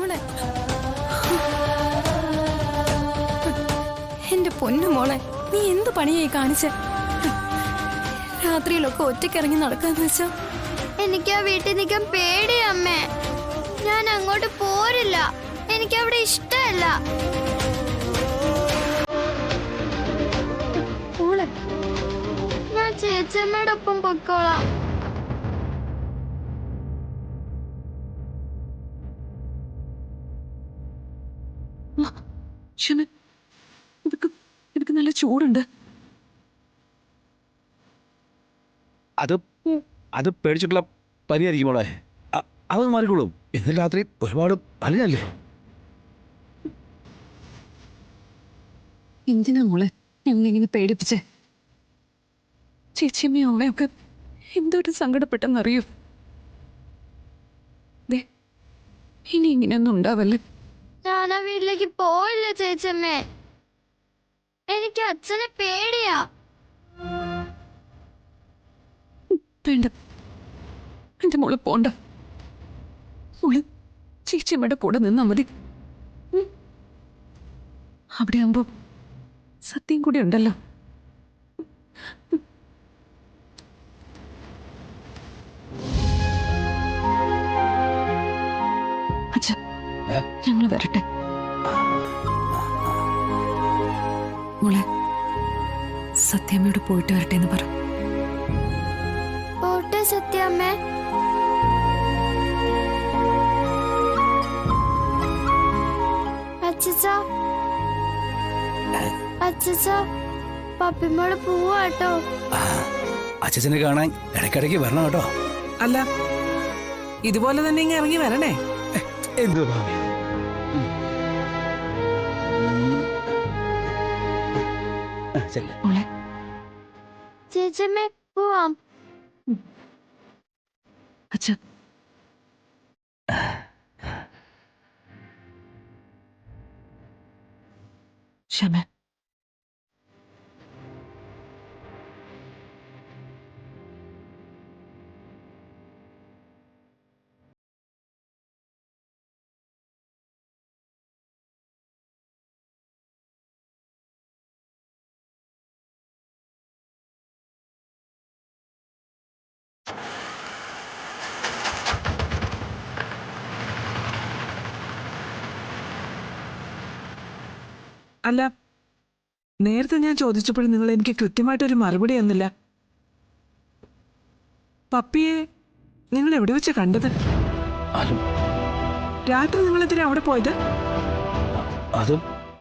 മോളെ, എന്റെ പൊന്നു മോളെ, നീ എന്ത് പണിയായി കാണിച്ച? രാത്രിയിലൊക്കെ ഒറ്റയ്ക്കിറങ്ങി നടക്കാന്ന് വെച്ചാ? എനിക്ക് ആ വീട്ടിൽ നിൽക്കാൻ പേടിയാ അമ്മേ. ഞാൻ അങ്ങോട്ട് പോരില്ല. എനിക്ക് അവിടെ ഇഷ്ടമല്ല. മോളെ, ഞാൻ ചേച്ചമ്മയുടെ ഒപ്പം പൊക്കോളാം. ഇതൊക്കെ നല്ല ചൂടുണ്ട്. അത് പേടിച്ചിട്ടുള്ള പനിയായിരിക്കും മോളെ. അത് മാറിക്കോളും. ഇന്നലെ രാത്രി ഒരുപാട് അലിഞ്ഞല്ലേ. എന്തിനാ മോളെ ഞങ്ങളിങ്ങനെ പേടിപ്പിച്ചേ? ചേച്ചിയമ്മയും അമ്മയൊക്കെ എന്തൊരു സങ്കടപ്പെട്ടെന്നറിയൂ. ഇനി ഇങ്ങനെയൊന്നും ഉണ്ടാവല്ലേ. ഞാൻ ആ വീട്ടിലേക്ക് പോയില്ല ചേച്ചമ്മേ. എനിക്ക് അച്ഛനെ പേടിയാ. വേണ്ട, എന്റെ മോള് പോണ്ട. മോള് ചേച്ചിയമ്മയുടെ കൂടെ നിന്നാ മതി. അവിടെ ആകുമ്പോ സത്യം കൂടി ഉണ്ടല്ലോ. അച്ഛാ, ഞങ്ങൾ വരട്ടെ. മോളെ, സത്യമ്മയോട് പോയിട്ട് വരട്ടെ എന്ന് പറ. പോട്ടെ സത്യമ്മേ. അച്ഛച്ച, പപ്പിമോള് പോവാട്ടോ. അച്ഛനെ കാണാൻ ഇടയ്ക്കിടയ്ക്ക് വരണം കേട്ടോ. അല്ല, ഇതുപോലെ തന്നെ ഇങ്ങനെ ഇറങ്ങി വരണേ. എന്ത് ഭാവി? മോളെ, ചേച്ചമ്മേ പോവാം. അച്ഛാ, ക്ഷമ. അല്ല, നേരത്തെ ഞാൻ ചോദിച്ചപ്പോൾ നിങ്ങൾ എനിക്ക് കൃത്യമായിട്ടൊരു മറുപടി തന്നില്ല. പപ്പിയെ നിങ്ങൾ എവിടെ വെച്ച് കണ്ടത്? അതും രാത്രി നിങ്ങൾ എന്തിനാ അവിടെ പോയത്? അതും